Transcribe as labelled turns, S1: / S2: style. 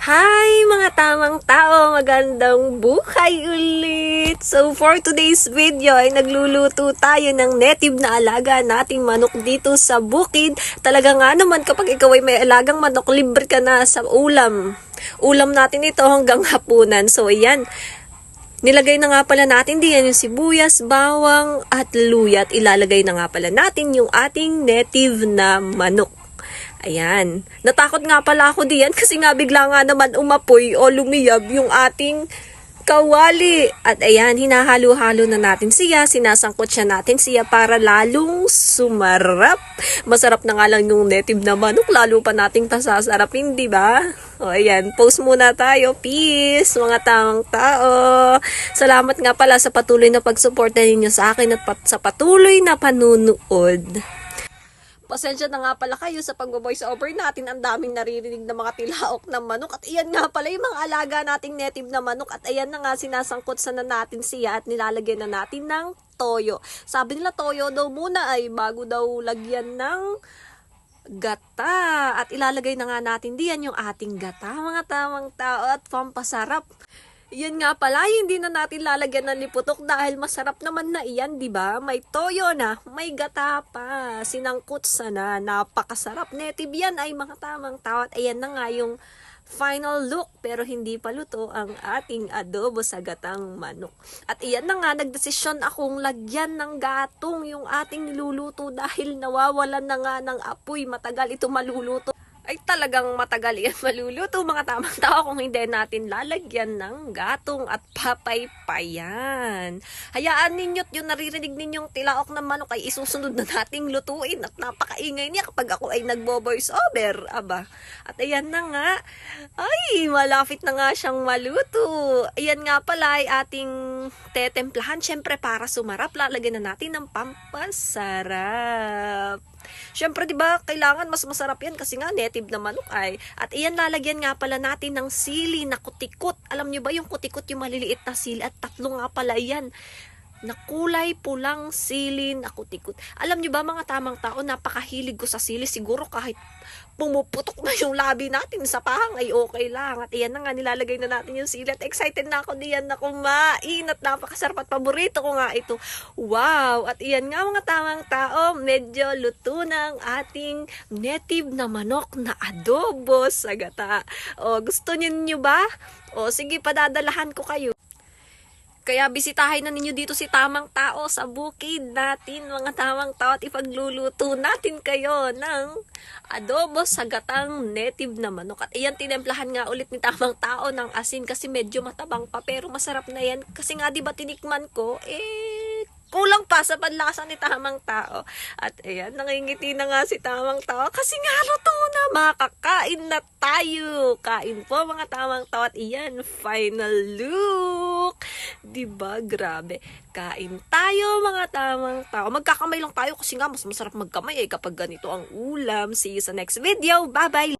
S1: Hi mga tamang tao, magandang buhay ulit! So for today's video ay nagluluto tayo ng native na alaga nating manok dito sa bukid. Talaga nga naman kapag ikaw ay may alagang manok, libre ka na sa ulam. Ulam natin ito hanggang hapunan. So ayan, nilagay na nga pala natin diyan yung sibuyas, bawang at luya at ilalagay na nga pala natin yung ating native na manok. Ayan. Natakot nga pala ako diyan kasi nga bigla nga naman umapoy o lumiyab yung ating kawali. At ayan, hinahalo-halo na natin siya. Sinasangkot siya natin siya para lalong sumarap. Masarap na nga lang yung native na manok. Lalo pa nating pasasarapin, di ba? O ayan, post muna tayo. Peace, mga tamang tao. Salamat nga pala sa patuloy na pagsuporta ninyo sa akin at sa patuloy na panunood. Pasensya na nga pala kayo sa pag-voice over natin. Ang daming naririnig na mga tilaok ng manok. At iyan nga pala yung mga alaga nating native na manok. At ayan na nga, sinasangkot na natin siya at nilalagyan na natin ng toyo. Sabi nila toyo daw muna ay bago daw lagyan ng gata. At ilalagay na nga natin diyan yung ating gata, mga tamang tao, at pampasarap. Yan nga pala, hindi na natin lalagyan ng liputok dahil masarap naman na iyan, di ba? May toyo na, may gata pa, sinangkot na, napakasarap. Native yan ay mga tamang tao. At ayan na nga yung final look, pero hindi pa luto ang ating adobo sa gatang manok. At iyan na nga, nagdesisyon akong lagyan ng gatong yung ating niluluto dahil nawawalan na nga ng apoy. Matagal ito maluluto. Ay talagang matagal yan maluluto, mga tamang tao, kung hindi natin lalagyan ng gatong at papaypayan. Hayaan ninyo't yung naririnig ninyong tilaok ng manok ay isusunod na nating lutuin at napakaingay niya kapag ako ay nagbo-voice over. Aba. At ayan na nga, ay malapit na nga siyang maluto. Ayan nga pala ay ating tetemplahan. Syempre para sumarap, lalagyan na natin ng pampasarap. Syempre, di ba, kailangan mas masarap yan kasi nga native na manok ay. At iyan, lalagyan nga pala natin ng sili na kutikot. Alam nyo ba yung kutikot, yung maliliit na sili, at tatlo nga pala yan na kulay pulang sili na kutikot. Alam nyo ba mga tamang tao, napakahilig ko sa sili. Siguro kahit pumuputok na yung labi natin sa pahang ay okay lang. At iyan na nga, nilalagay na natin yung sili. At excited na ako diyan na kumain. At napakasarap at paborito ko nga ito. Wow! At iyan nga mga tamang tao, medyo luto na ang ating native na manok na adobo sa gata. O, gusto niyo ba? O, sige, padadalahan ko kayo. Kaya bisitahin na ninyo dito si Tamang Tao sa bukid natin, mga tamang tao, at ipagluluto natin kayo ng adobo sa gatang native na manok. At iyan, tinemplahan nga ulit ni Tamang Tao ng asin kasi medyo matabang pa, pero masarap na yan. Kasi nga diba tinikman ko, kulang pa sa panlasa ni Tamang Tao. At ayan, nangingiti na nga si Tamang Tao kasi nga luto na, makakain na tayo. Kain po mga Tamang Tao. At iyan, final look. Diba? Grabe. Kain tayo mga Tamang Tao. Magkakamay lang tayo kasi nga mas masarap magkamay kapag ganito ang ulam. See you sa next video. Bye-bye!